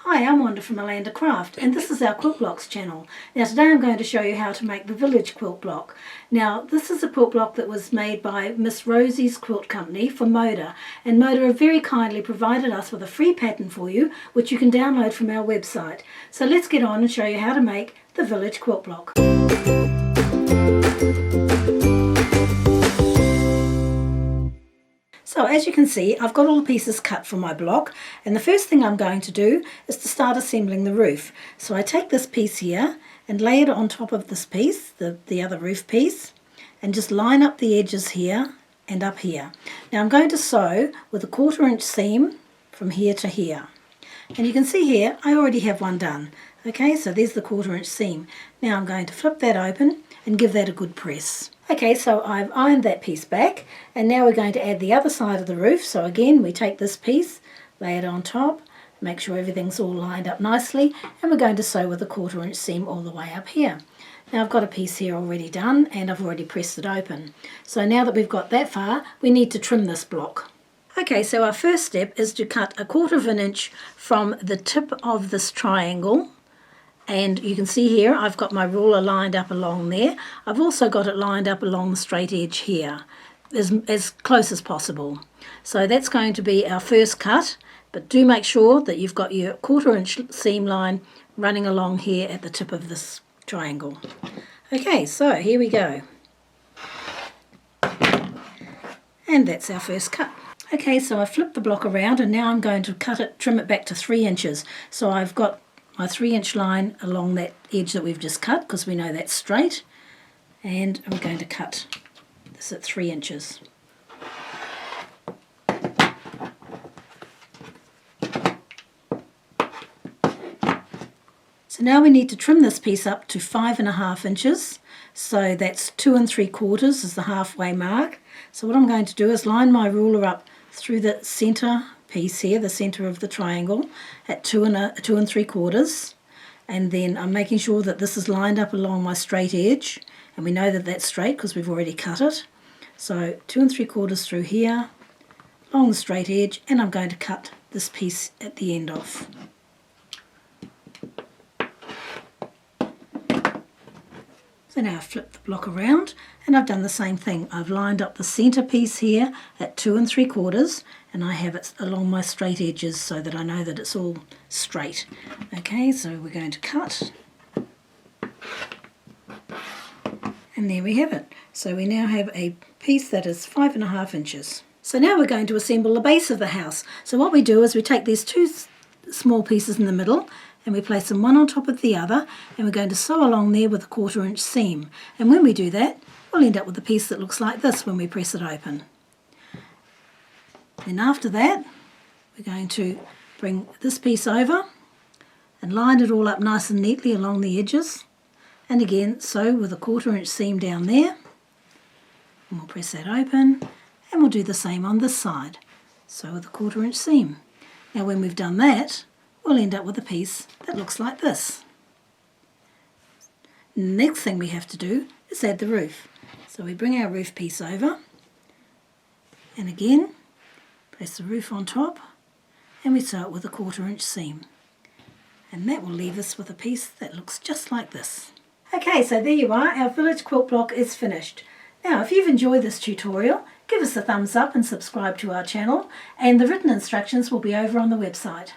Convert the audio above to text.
Hi, I'm Wanda from Alanda Craft, and this is our quilt blocks channel. Now today I'm going to show you how to make the village quilt block. Now this is a quilt block that was made by Miss Rosie's Quilt Company for Moda, and Moda have very kindly provided us with a free pattern for you which you can download from our website. So let's get on and show you how to make the village quilt block. So as you can see, I've got all the pieces cut for my block, and the first thing I'm going to do is to start assembling the roof. So I take this piece here and lay it on top of this piece, the other roof piece, and just line up the edges here and up here. Now I'm going to sew with a 1/4 inch seam from here to here. And you can see here, I already have one done. Okay, so there's the 1/4 inch seam. Now I'm going to flip that open and give that a good press. Okay, so I've ironed that piece back, and now we're going to add the other side of the roof. So again, we take this piece, lay it on top, make sure everything's all lined up nicely, and we're going to sew with a 1/4 inch seam all the way up here. Now I've got a piece here already done, and I've already pressed it open. So now that we've got that far, we need to trim this block. Okay, so our first step is to cut a 1/4 inch from the tip of this triangle. And you can see here I've got my ruler lined up along there. I've also got it lined up along the straight edge here, as close as possible. So that's going to be our first cut, but do make sure that you've got your 1/4 inch seam line running along here at the tip of this triangle. Okay, so here we go. And that's our first cut. Okay, so I flipped the block around, and now I'm going to trim it back to 3 inches. So I've got my 3 inch line along that edge that we've just cut, because we know that's straight, and I'm going to cut this at 3 inches. So now we need to trim this piece up to 5.5 inches, so that's 2 3/4 is the halfway mark. So what I'm going to do is line my ruler up through the centre piece here, the centre of the triangle, at 2 3/4, and then I'm making sure that this is lined up along my straight edge, and we know that that's straight because we've already cut it. So 2 3/4 through here, along the straight edge, and I'm going to cut this piece at the end off. So now I've flipped the block around, and I've done the same thing. I've lined up the centre piece here at 2 3/4, and I have it along my straight edges so that I know that it's all straight. Okay, so we're going to cut, and there we have it. So we now have a piece that is 5.5 inches. So now we're going to assemble the base of the house. So what we do is we take these two small pieces in the middle, and we place them one on top of the other, and we're going to sew along there with a 1/4 inch seam. And when we do that, we'll end up with a piece that looks like this when we press it open. Then after that, we're going to bring this piece over and line it all up nice and neatly along the edges, and again sew with a 1/4 inch seam down there, and we'll press that open, and we'll do the same on this side, sew with a 1/4 inch seam. Now when we've done that, we'll end up with a piece that looks like this. Next thing we have to do is add the roof. So we bring our roof piece over, and again place the roof on top, and we sew it with a 1/4 inch seam, and that will leave us with a piece that looks just like this. Okay, so there you are, our village quilt block is finished. Now if you've enjoyed this tutorial, give us a thumbs up and subscribe to our channel, and the written instructions will be over on the website.